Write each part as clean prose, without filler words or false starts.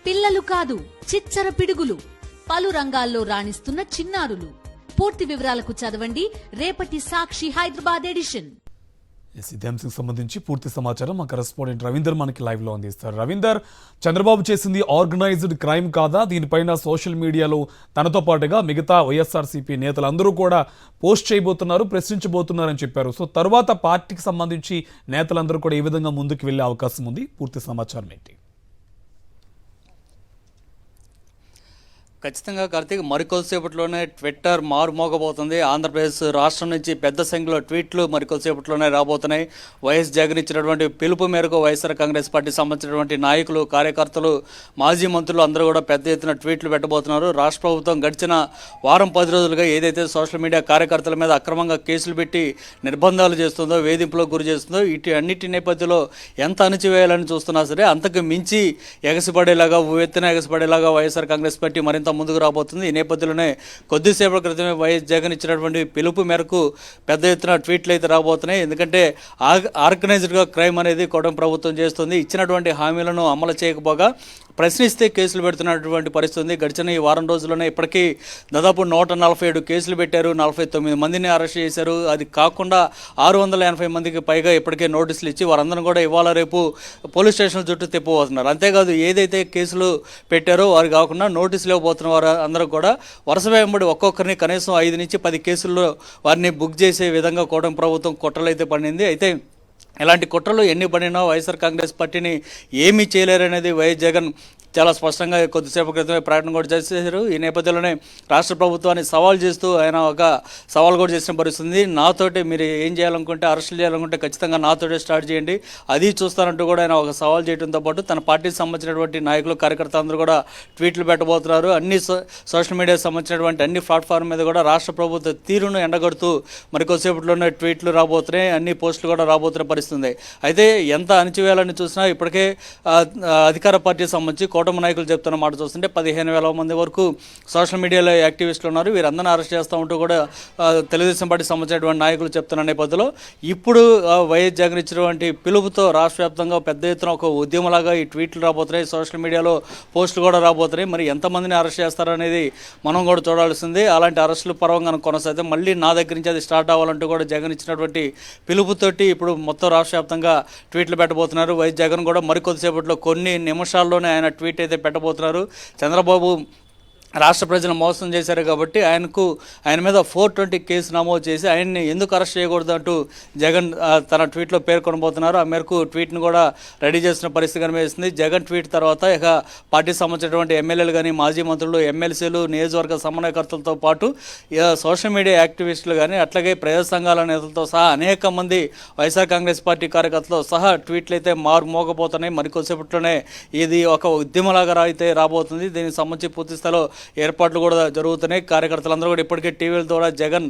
పిల్లలు కాదు చిచ్చర పిడుగులు, పలు రంగాల్లో రాణిస్తున్న చిన్నారులు. పూర్తి వివరాలకు చదవండి రేపటి సాక్షి హైదరాబాద్ ఎడిషన్. ఇదే అంశానికి సంబంధించి పూర్తి సమాచారం మా కరెస్పాండెంట్ రవీందర్ మనకి లైవ్ లో అందిస్తారు. రవీందర్, చంద్రబాబు చేసింది ఆర్గనైజ్డ్ క్రైమ్ కాదా? దీనిపైన సోషల్ మీడియాలో తనతో పాటుగా మిగతా వైఎస్ఆర్సీపీ నేతలందరూ కూడా పోస్ట్ చేయబోతున్నారు, ప్రశ్నించబోతున్నారని చెప్పారు. సో తర్వాత పార్టీకి సంబంధించి నేతలందరూ కూడా ఏ విధంగా ముందుకు వెళ్లే అవకాశం ఉంది? పూర్తి సమాచారం ఏంటి? ఖచ్చితంగా కార్తీక్, మరికొద్దిసేపట్లోనే ట్విట్టర్ మారుమోగబోతుంది. ఆంధ్రప్రదేశ్ రాష్ట్రం నుంచి పెద్ద సంఖ్యలో ట్వీట్లు మరికొద్దిసేపట్లోనే రాబోతున్నాయి. వైఎస్ జగన్ ఇచ్చినటువంటి పిలుపు మేరకు వైఎస్ఆర్ కాంగ్రెస్ పార్టీకి సంబంధించినటువంటి నాయకులు, కార్యకర్తలు, మాజీ మంత్రులు అందరూ కూడా పెద్ద ఎత్తున ట్వీట్లు పెట్టబోతున్నారు. రాష్ట్ర ప్రభుత్వం గడిచిన వారం 10 రోజులుగా ఏదైతే సోషల్ మీడియా కార్యకర్తల మీద అక్రమంగా కేసులు పెట్టి నిర్బంధాలు చేస్తుందో, వేధింపులకు గురి చేస్తుందో, అన్నిటి నేపథ్యంలో ఎంత అణచివేయాలని చూస్తున్నా సరే అంతకు మించి ఎగసిపడేలాగా, ఉవ్వెత్తున ఎగసిపడేలాగా వైఎస్ఆర్ కాంగ్రెస్ పార్టీ మరింత ముందుకు రాబోతుంది. ఈ నేపథ్యంలోనే కొద్దిసేపటి క్రితమే వైఎస్ జగన్ ఇచ్చినటువంటి పిలుపు మేరకు పెద్ద ఎత్తున ట్వీట్లు అయితే రాబోతున్నాయి. ఎందుకంటే ఆర్గనైజ్డ్గా క్రైమ్ అనేది కూటమి ప్రభుత్వం చేస్తుంది. ఇచ్చినటువంటి హామీలను అమలు చేయకపోగా ప్రశ్నిస్తే కేసులు పెడుతున్నటువంటి పరిస్థితి ఉంది. గడిచిన ఈ వారం రోజుల్లోనే ఇప్పటికీ దాదాపు 147 కేసులు పెట్టారు, 49 మందిని అరెస్ట్ చేశారు. అది కాకుండా 680 మందికి పైగా ఇప్పటికే నోటీసులు ఇచ్చి వారందరూ కూడా ఇవాళ రేపు పోలీస్ స్టేషన్ల చుట్టూ తిప్పబోతున్నారు. అంతేకాదు ఏదైతే కేసులు పెట్టారో వారు కాకుండా నోటీసులు ఇవ్వబోతున్న వారు అందరూ కూడా వరుస వెంబడి ఒక్కొక్కరిని కనీసం 5 నుంచి 10 కేసుల్లో వారిని బుక్ చేసే విధంగా కూటమి ప్రభుత్వం కుట్రలైతే పడింది. అయితే ఇలాంటి కుట్రలు ఎన్ని పడినా వైఎస్ఆర్ కాంగ్రెస్ పార్టీని ఏమీ చేయలేరనేది వైఎస్ జగన్ చాలా స్పష్టంగా కొద్దిసేపు క్రితమే ప్రకటన కూడా చేసేశారు. ఈ నేపథ్యంలోనే రాష్ట్ర ప్రభుత్వాన్ని సవాల్ చేస్తూ ఆయన ఒక సవాల్ కూడా చేసిన పరిస్థితుంది. నాతోటి మీరు ఏం చేయాలనుకుంటే, అరెస్టులు చేయాలనుకుంటే ఖచ్చితంగా నాతోటే స్టార్ట్ చేయండి, అది చూస్తానంటూ కూడా ఆయన ఒక సవాల్ చేయడంతో పాటు తన పార్టీకి సంబంధించినటువంటి నాయకులు, కార్యకర్తలు అందరూ కూడా ట్వీట్లు పెట్టబోతున్నారు. అన్ని సోషల్ మీడియాకి సంబంధించినటువంటి అన్ని ప్లాట్ఫామ్ మీద కూడా రాష్ట్ర ప్రభుత్వ తీరును ఎండగడుతూ మరికొద్దిసేపట్లోనే ట్వీట్లు రాబోతున్నాయి, అన్ని పోస్టులు కూడా రాబోతున్న పరిస్థితుంది. అయితే ఎంత అణచివేయాలని చూసినా ఇప్పటికే అధికార పార్టీకి సంబంధించి కూటమి నాయకులు చెప్తున్న మాట చూస్తుంటే 15,000 మంది వరకు సోషల్ మీడియాలో యాక్టివిస్టులు ఉన్నారు. వీరందరినీ అరెస్ట్ చేస్తూ ఉంటూ కూడా తెలుగుదేశం పార్టీకి సంబంధించినటువంటి నాయకులు చెప్తున్న నేపథ్యంలో ఇప్పుడు వైఎస్ జగన్ ఇచ్చినటువంటి పిలుపుతో రాష్ట్ర వ్యాప్తంగా పెద్ద ఎత్తున ఒక ఉద్యమలాగా ఈ ట్వీట్లు రాబోతున్నాయి, సోషల్ మీడియాలో పోస్టులు కూడా రాబోతున్నాయి. మరి ఎంతమందిని అరెస్ట్ చేస్తారనేది మనం కూడా చూడాల్సింది. అలాంటి అరెస్టులు పర్వంగా కొనసాగితే మళ్ళీ నా దగ్గర నుంచి అది స్టార్ట్ అవ్వాలంటూ కూడా జగన్ ఇచ్చినటువంటి పిలుపుతోటి ఇప్పుడు మొత్తం రాష్ట్ర వ్యాప్తంగా ట్వీట్లు పెట్టబోతున్నారు. వైఎస్ జగన్ కూడా మరికొద్దిసేపట్లో కొన్ని నిమిషాల్లోనే ఆయన ట్వీట్ అయితే పెట్టబోతున్నారు. చంద్రబాబు రాష్ట్ర ప్రజలను మోసం చేశారు కాబట్టి ఆయన మీద 420 కేసు నమోదు చేసి ఆయన్ని ఎందుకు అరెస్ట్ చేయకూడదు అంటూ జగన్ తన ట్వీట్లో పేర్కొనబోతున్నారు. ఆ మేరకు ట్వీట్ను కూడా రెడీ చేసిన పరిస్థితి కనిపిస్తుంది. జగన్ ట్వీట్ తర్వాత ఇక పార్టీకి సంబంధించినటువంటి ఎమ్మెల్యేలు కానీ, మాజీ మంత్రులు, ఎమ్మెల్సీలు, నియోజకవర్గ సమన్వయకర్తలతో పాటు సోషల్ మీడియా యాక్టివిస్టులు కానీ, అట్లాగే ప్రజా సంఘాల నేతలతో సహా అనేక మంది వైఎస్ఆర్ కాంగ్రెస్ పార్టీ కార్యకర్తలతో సహా ట్వీట్లు అయితే మోగబోతున్నాయి. మరికొద్దిసేపట్లోనే ఇది ఒక ఉద్యమలాగా అయితే రాబోతుంది. దీనికి సంబంధించి పూర్తి స్థాయిలో ఏర్పాట్లు కూడా జరుగుతున్నాయి. కార్యకర్తలందరూ కూడా ఇప్పటికే టీవీల ద్వారా జగన్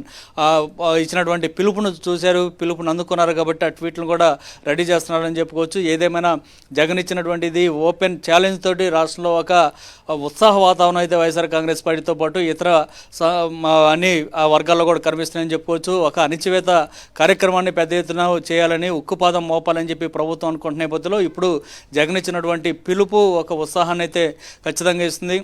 ఇచ్చినటువంటి పిలుపును చూశారు, పిలుపును అందుకున్నారు కాబట్టి ఆ ట్వీట్లను కూడా రెడీ చేస్తున్నారని చెప్పుకోవచ్చు. ఏదేమైనా జగన్ ఇచ్చినటువంటిది ఓపెన్ ఛాలెంజ్ తోటి రాష్ట్రంలో ఒక ఉత్సాహ వాతావరణం అయితే వైఎస్ఆర్ కాంగ్రెస్ పార్టీతో పాటు ఇతర అన్ని వర్గాల్లో కూడా కనిపిస్తున్నాయని చెప్పుకోవచ్చు. ఒక అణిచివేత కార్యక్రమాన్ని పెద్ద ఎత్తున చేయాలని, ఉక్కుపాదం మోపాలని చెప్పి ప్రభుత్వం అనుకుంటున్న నేపథ్యంలో ఇప్పుడు జగన్ ఇచ్చినటువంటి పిలుపు ఒక ఉత్సాహాన్ని అయితే ఖచ్చితంగా ఇస్తుంది.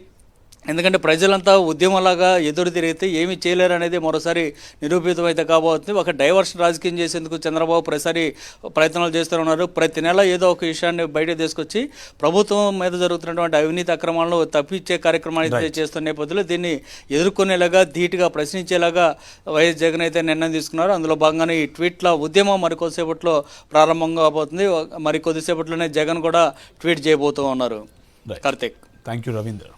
ఎందుకంటే ప్రజలంతా ఉద్యమంలాగా ఎదురు తిరిగితే ఏమీ చేయలేరు అనేది మరోసారి నిరూపితం అయితే కాబోతుంది. ఒక డైవర్షన్ రాజకీయం చేసేందుకు చంద్రబాబు ప్రతిసారి ప్రయత్నాలు చేస్తూ ఉన్నారు. ప్రతి నెల ఏదో ఒక విషయాన్ని బయట తీసుకొచ్చి ప్రభుత్వం మీద జరుగుతున్నటువంటి అవినీతి అక్రమాలను తప్పించే కార్యక్రమాన్ని అయితే చేస్తున్న నేపథ్యంలో దీన్ని ఎదుర్కొనేలాగా, ధీటుగా ప్రశ్నించేలాగా వైఎస్ జగన్ అయితే నిర్ణయం తీసుకున్నారు. అందులో భాగంగానే ఈ ట్వీట్ల ఉద్యమం మరికొద్దిసేపట్లో ప్రారంభం కాబోతుంది. మరి కొద్దిసేపట్లోనే జగన్ కూడా ట్వీట్ చేయబోతూ ఉన్నారు. Karthik, thank you Ravindra.